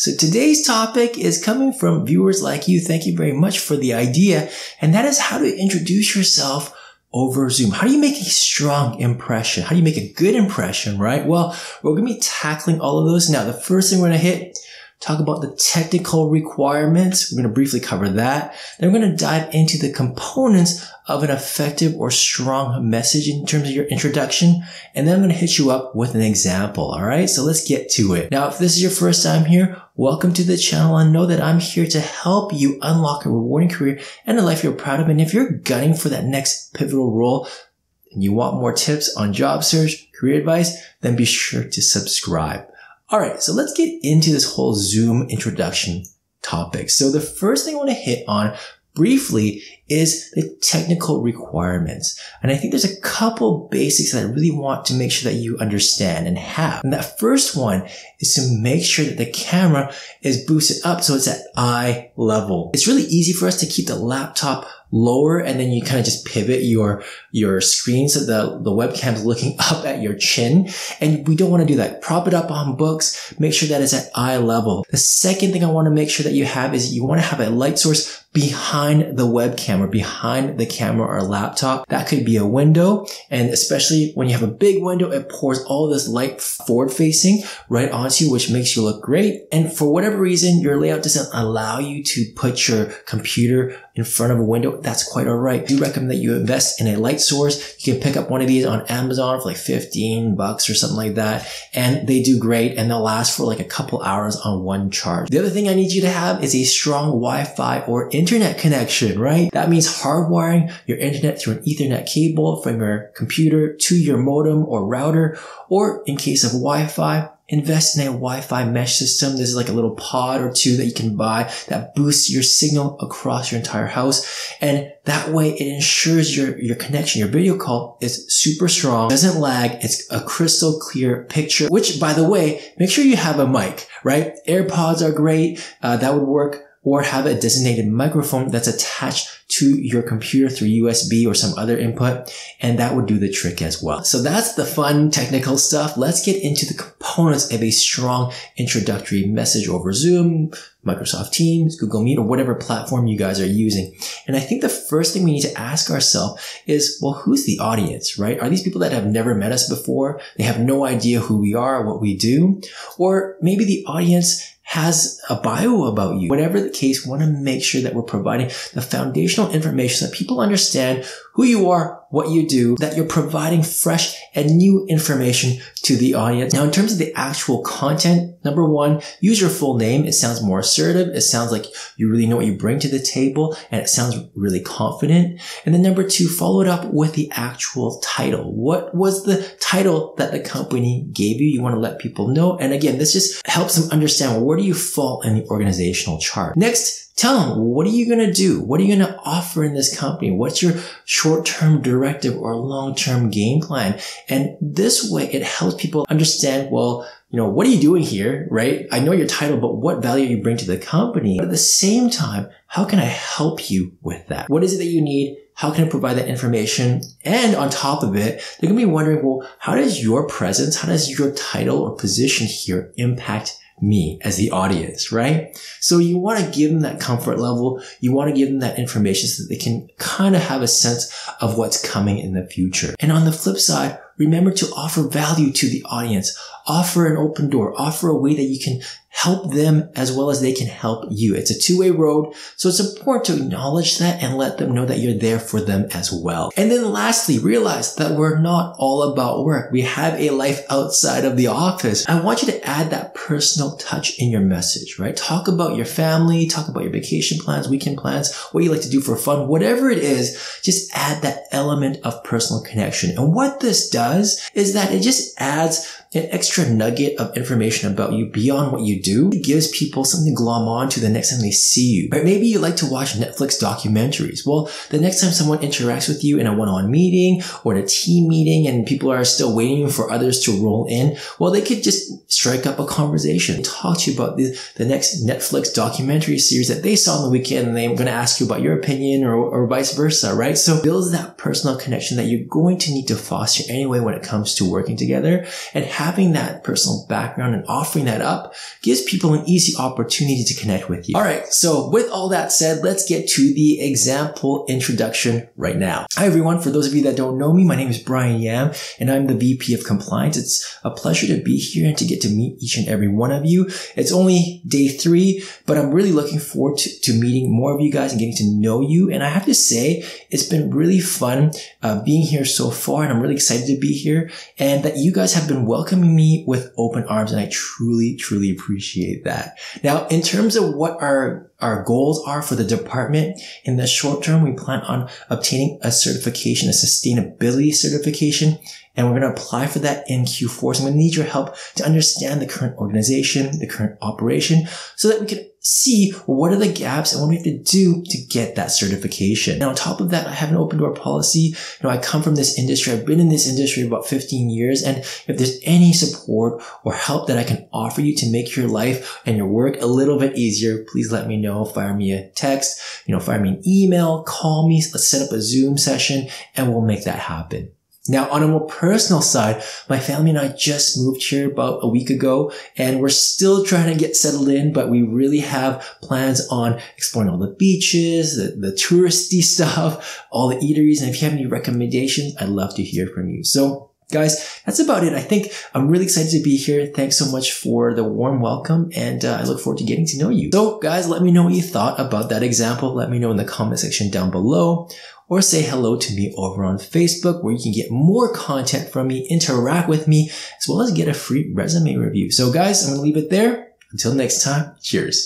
So today's topic is coming from viewers like you. Thank you very much for the idea. And that is how to introduce yourself over Zoom. How do you make a strong impression? How do you make a good impression, right? Well, we're going to be tackling all of those. Now, the first thing we're going to hit, talk about the technical requirements. We're going to briefly cover that. Then we're going to dive into the components of an effective or strong message in terms of your introduction. And then I'm going to hit you up with an example. All right. So let's get to it. Now, if this is your first time here, welcome to the channel, and know that I'm here to help you unlock a rewarding career and a life you're proud of. And if you're gunning for that next pivotal role and you want more tips on job search, career advice, then be sure to subscribe. All right, so let's get into this whole Zoom introduction topic. So the first thing I want to hit on briefly is the technical requirements. And I think there's a couple basics that I really want to make sure that you understand and have. And that first one is to make sure that the camera is boosted up so it's at eye level. It's really easy for us to keep the laptop lower, and then you kind of just pivot your screen so the webcam is looking up at your chin. And we don't want to do that. Prop it up on books. Make sure that it's at eye level. The second thing I want to make sure that you have is you want to have a light source behind the webcam or behind the camera or laptop. That could be a window. And especially when you have a big window, it pours all this light forward facing right onto you, which makes you look great. And for whatever reason, your layout doesn't allow you to put your computer in front of a window. That's quite all right. I do recommend that you invest in a light source. You can pick up one of these on Amazon for like $15 or something like that. And they do great, and they'll last for like a couple hours on one charge. The other thing I need you to have is a strong Wi-Fi or internet connection, right? That means hardwiring your internet through an Ethernet cable from your computer to your modem or router, or in case of Wi-Fi, invest in a Wi-Fi mesh system. This is like a little pod or two that you can buy that boosts your signal across your entire house. And that way it ensures your connection, your video call is super strong, doesn't lag. It's a crystal clear picture, which, by the way, make sure you have a mic, right? AirPods are great. That would work. Or have a designated microphone that's attached to your computer through USB or some other input, and that would do the trick as well. So that's the fun technical stuff. Let's get into the components of a strong introductory message over Zoom, Microsoft Teams, Google Meet, or whatever platform you guys are using. And I think the first thing we need to ask ourselves is, well, who's the audience, right? Are these people that have never met us before? They have no idea who we are, what we do? Or maybe the audience has a bio about you. Whatever the case, we want to make sure that we're providing the foundational information so that people understand who you are, what you do, that you're providing fresh and new information to the audience. Now, in terms of the actual content, number one, use your full name. It sounds more assertive. It sounds like you really know what you bring to the table, and it sounds really confident. And then number two, follow it up with the actual title. What was the title that the company gave you? You want to let people know. And again, this just helps them understand, well, where do you fall in the organizational chart? Next, tell them, what are you going to do? What are you going to offer in this company? What's your short-term directive or long-term game plan? And this way, it helps people understand, well, what are you doing here, right? I know your title, but what value you bring to the company? But at the same time, how can I help you with that? What is it that you need? How can I provide that information? And on top of it, they're going to be wondering, well, how does your presence, how does your title or position here impact me as the audience, right? So you want to give them that comfort level. You want to give them that information so that they can kind of have a sense of what's coming in the future. And on the flip side, remember to offer value to the audience. Offer an open door. Offer a way that you can help them as well as they can help you. It's a two-way road. So it's important to acknowledge that and let them know that you're there for them as well. And then lastly, realize that we're not all about work. We have a life outside of the office. I want you to add that personal touch in your message, right? Talk about your family, talk about your vacation plans, weekend plans, what you like to do for fun, whatever it is, just add that element of personal connection. And what this does is that it just adds an extra nugget of information about you beyond what you do. It gives people something to glom on to the next time they see you. Right? Maybe you like to watch Netflix documentaries. Well, the next time someone interacts with you in a one-on-one meeting or in a team meeting and people are still waiting for others to roll in, well, they could just strike up a conversation, talk to you about the next Netflix documentary series that they saw on the weekend, and they're going to ask you about your opinion or vice versa, right? So build that personal connection that you're going to need to foster anyway when it comes to working together, and having that personal background and offering that up gives people an easy opportunity to connect with you. All right. So with all that said, let's get to the example introduction right now. Hi, everyone. For those of you that don't know me, my name is Brian Yam, and I'm the VP of Compliance. It's a pleasure to be here and to get to meet each and every one of you. It's only day 3, but I'm really looking forward to meeting more of you guys and getting to know you. And I have to say, it's been really fun being here so far, and I'm really excited to be here, and that you guys have been welcoming me with open arms, and I truly, truly appreciate that. Now, in terms of what our goals are for the department, in the short term, we plan on obtaining a certification, a sustainability certification, and we're going to apply for that in Q4. So I'm going to need your help to understand the current organization, the current operation, so that we can see what are the gaps and what we have to do to get that certification. And on top of that, I have an open door policy. I come from this industry. I've been in this industry about 15 years. And if there's any support or help that I can offer you to make your life and your work a little bit easier, please let me know. Fire me a text, fire me an email, call me. Let's set up a Zoom session and we'll make that happen. Now, on a more personal side, my family and I just moved here about a week ago, and we're still trying to get settled in, but we really have plans on exploring all the beaches, the touristy stuff, all the eateries. And if you have any recommendations, I'd love to hear from you. So guys, that's about it. I think I'm really excited to be here. Thanks so much for the warm welcome, and I look forward to getting to know you. So guys, let me know what you thought about that example. Let me know in the comment section down below, or say hello to me over on Facebook, where you can get more content from me, interact with me, as well as get a free resume review. So guys, I'm going to leave it there. Until next time, cheers.